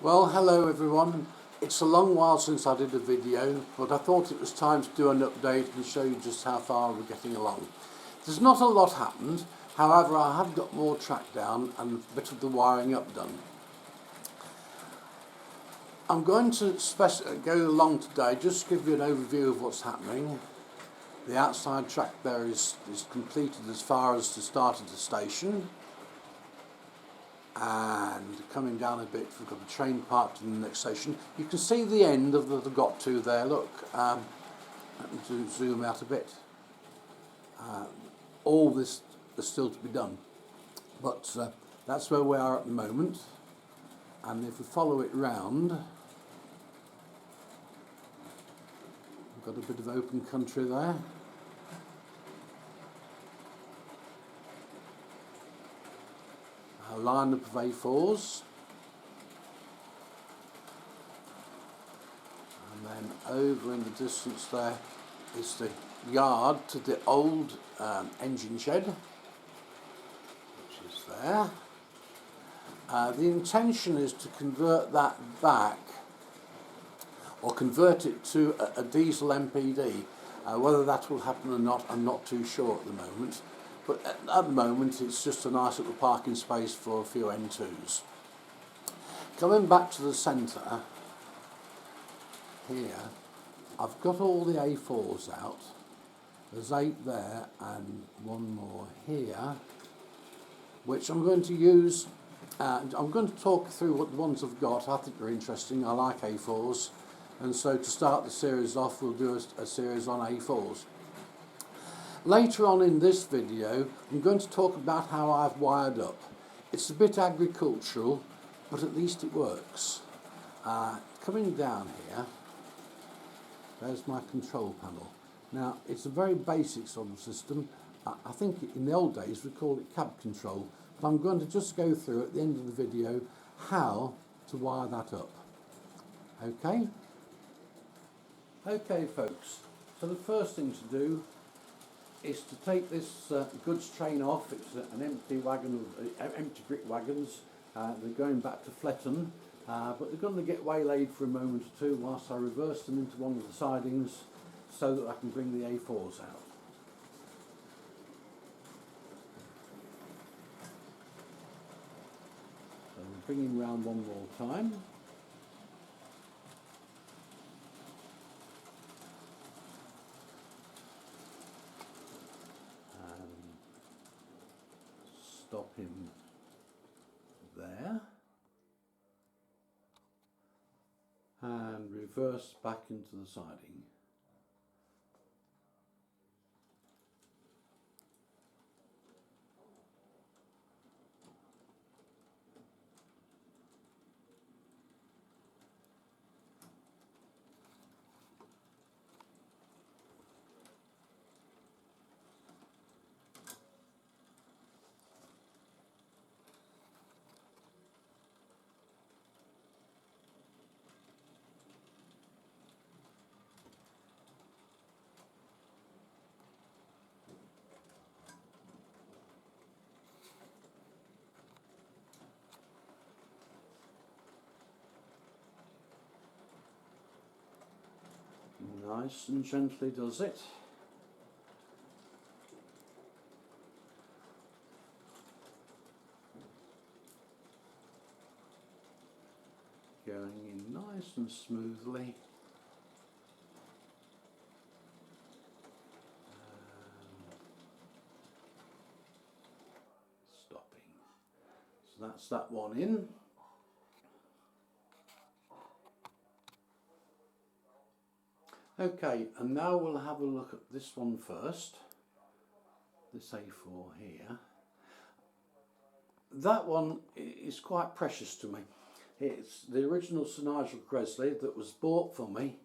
Well, hello everyone. It's a long while since I did a video, but I thought it was time to do an update and show you just how far we're getting along. There's not a lot happened, however I have got more track down and a bit of the wiring up done. I'm going to go along today just to give you an overview of what's happening. The outside track there is completed as far as the start of the station. And coming down a bit, we've got the train parked in the next station. You can see the end of the got to there, look. Let me zoom out a bit. All this is still to be done, but that's where we are at the moment. And if we follow it round, we've got a bit of open country there. A line up of A4s, and then over in the distance there is the yard to the old engine shed, which is there. The intention is to convert that back, or convert it to a diesel MPD. Whether that will happen or not, I'm not too sure at the moment. But at the moment it's just a nice little parking space for a few N2s. Coming back to the centre here, I've got all the A4s out. There's 8 there and 1 more here, which I'm going to use. I'm going to talk through what the ones I've got. I think they're interesting. I like A4s, and so to start the series off, we'll do a series on A4s. Later on in this video, I'm going to talk about how I've wired up. It's a bit agricultural, but at least it works. Coming down here, there's my control panel. Now, it's a very basic sort of system. I think in the old days we called it cab control, but I'm going to just go through at the end of the video how to wire that up. Okay? Okay, folks. So the first thing to do is to take this goods train off. It's an empty wagon, empty brick wagons. They're going back to Fletton, but they're going to get waylaid for a moment or two whilst I reverse them into one of the sidings so that I can bring the A4s out. So I'm bringing round one more time. Stop him there and reverse back into the siding. Nice and gently does it. Going in nice and smoothly. Stopping. So that's that one in. Okay, and now we'll have a look at this one first, this A4 here. That one is quite precious to me. It's the original Sir Nigel Gresley that was bought for me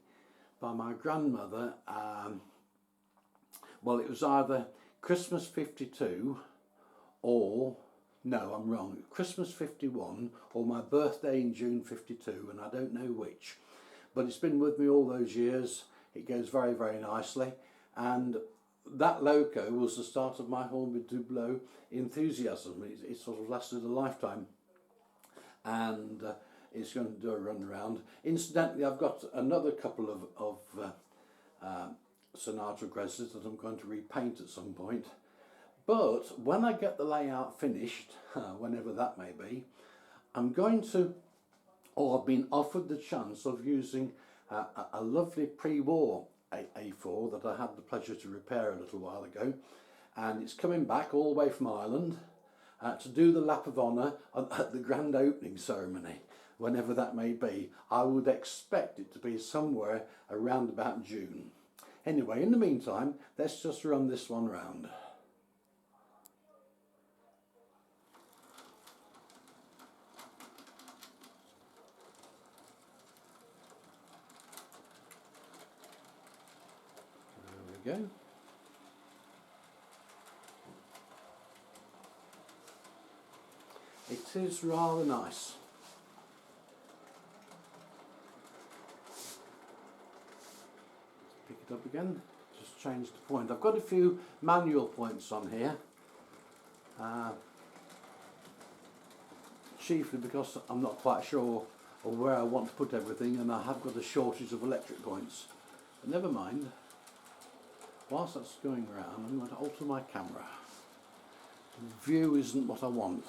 by my grandmother. Well, it was either Christmas 52 or, no, I'm wrong, Christmas 51 or my birthday in June 52, and I don't know which. But it's been with me all those years. It goes very, very nicely, and that loco was the start of my Hornby Dublo enthusiasm. It sort of lasted a lifetime, and is going to do a run around. Incidentally, I've got another couple of Sonata aggresses that I'm going to repaint at some point. But when I get the layout finished, whenever that may be, I'm going to, or I've been offered the chance of using a lovely pre-war A4 that I had the pleasure to repair a little while ago, and it's coming back all the way from Ireland to do the lap of honour at the grand opening ceremony, whenever that may be. I would expect it to be somewhere around about June. Anyway, in the meantime, let's just run this one round. There we go. It is rather nice. Pick it up again, just change the point. I've got a few manual points on here, chiefly because I'm not quite sure of where I want to put everything, and I have got a shortage of electric points. But never mind, whilst that's going around, I'm going to alter my camera. The view isn't what I want.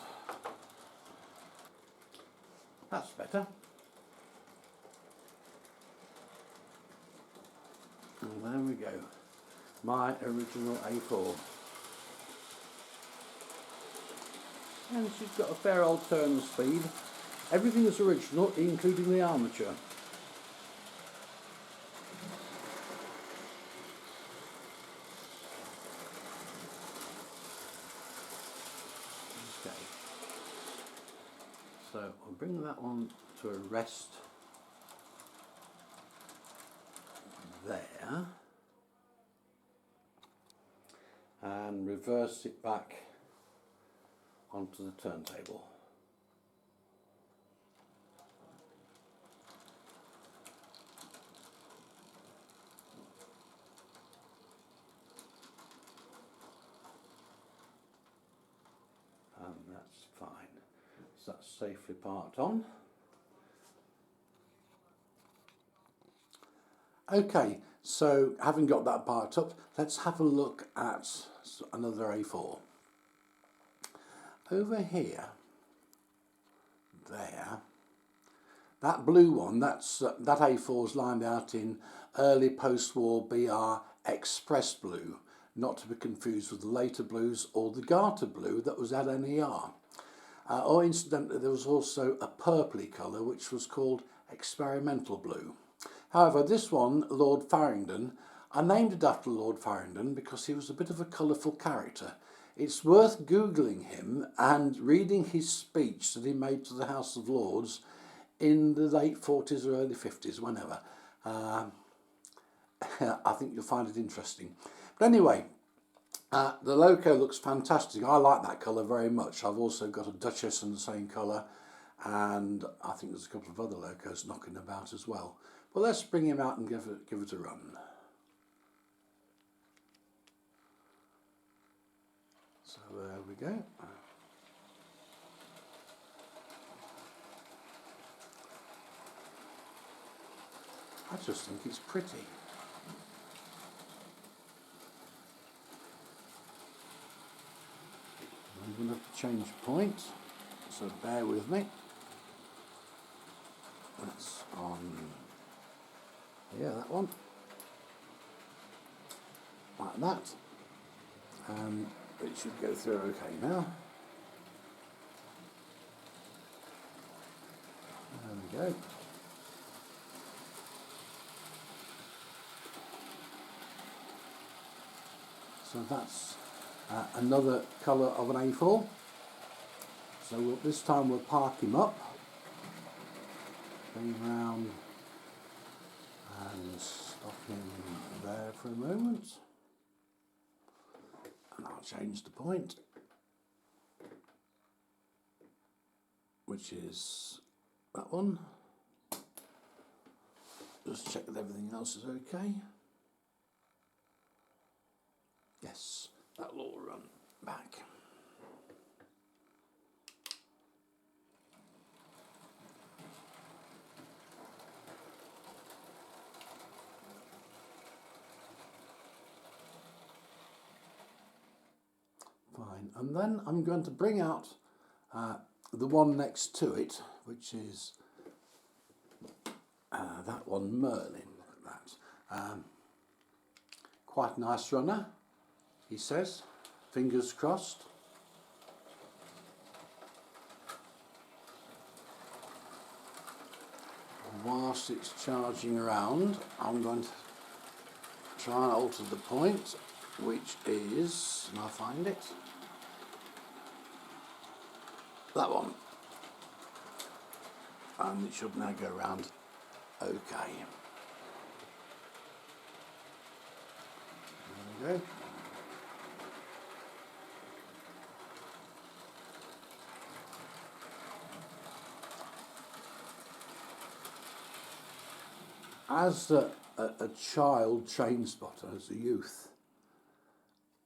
That's better. And there we go. My original A4. And she's got a fair old turn speed. Everything is original, including the armature. Okay. So I'll bring that one to a rest there and reverse it back onto the turntable. And that's fine. So that's safely parked on. Okay, so having got that parked up, let's have a look at another A4. Over here, there, that blue one, that A4 is lined out in early post-war BR Express blue, not to be confused with the later blues or the Garter blue that was at NER. Or incidentally, there was also a purpley colour which was called experimental blue. However, this one, Lord Farringdon, I named it after Lord Farringdon because he was a bit of a colourful character. It's worth Googling him and reading his speech that he made to the House of Lords in the late 40s or early 50s, whenever. I think you'll find it interesting. But anyway, the loco looks fantastic. I like that colour very much. I've also got a Duchess in the same colour, and I think there's a couple of other locos knocking about as well. Well, let's bring him out and give it a run. So there we go. I just think it's pretty. I'm going to have to change point, so bear with me. That's on, yeah, that one. Like that. And it should go through okay now. There we go. So that's another colour of an A4. So this time we'll park him up, bring him round and stop him there for a moment. And I'll change the point, which is that one. Just check that everything else is okay. Yes, that'll all run back. And then I'm going to bring out the one next to it, which is that one, Merlin. Look at that. Quite a nice runner, he says. Fingers crossed. Whilst it's charging around, I'm going to try and alter the point, which is, and I'll find it, that one. And it should now go around okay. There we go. As a child train spotter, as a youth,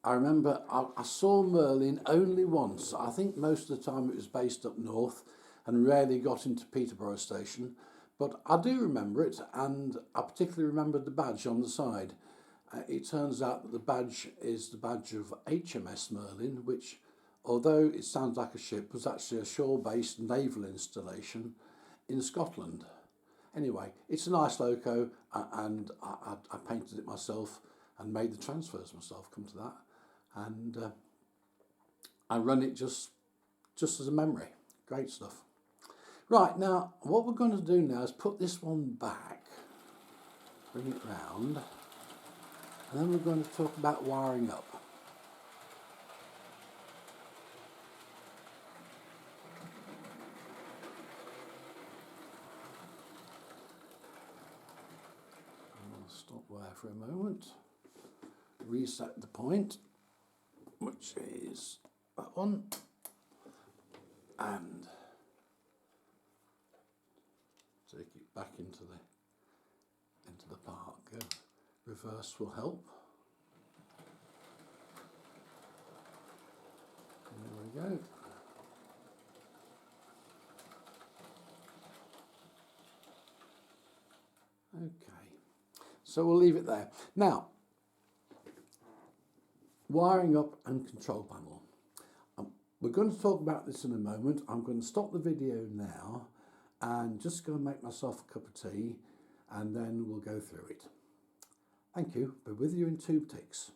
I remember I saw Merlin only once. I think most of the time it was based up north and rarely got into Peterborough station. But I do remember it, and I particularly remembered the badge on the side. It turns out that the badge is the badge of HMS Merlin, which, although it sounds like a ship, was actually a shore-based naval installation in Scotland. Anyway, it's a nice loco, and I painted it myself and made the transfers myself, come to that. And I run it just as a memory. Great stuff. Right, now, what we're going to do now is put this one back, bring it round, and then we're going to talk about wiring up. Stop there for a moment, reset the point, which is that one, and take it back into the park. Reverse will help. There we go. Okay. So we'll leave it there. Now, wiring up and control panel. We're going to talk about this in a moment. I'm going to stop the video now and just go and make myself a cup of tea, and then we'll go through it. Thank you. Be with you in 2 ticks.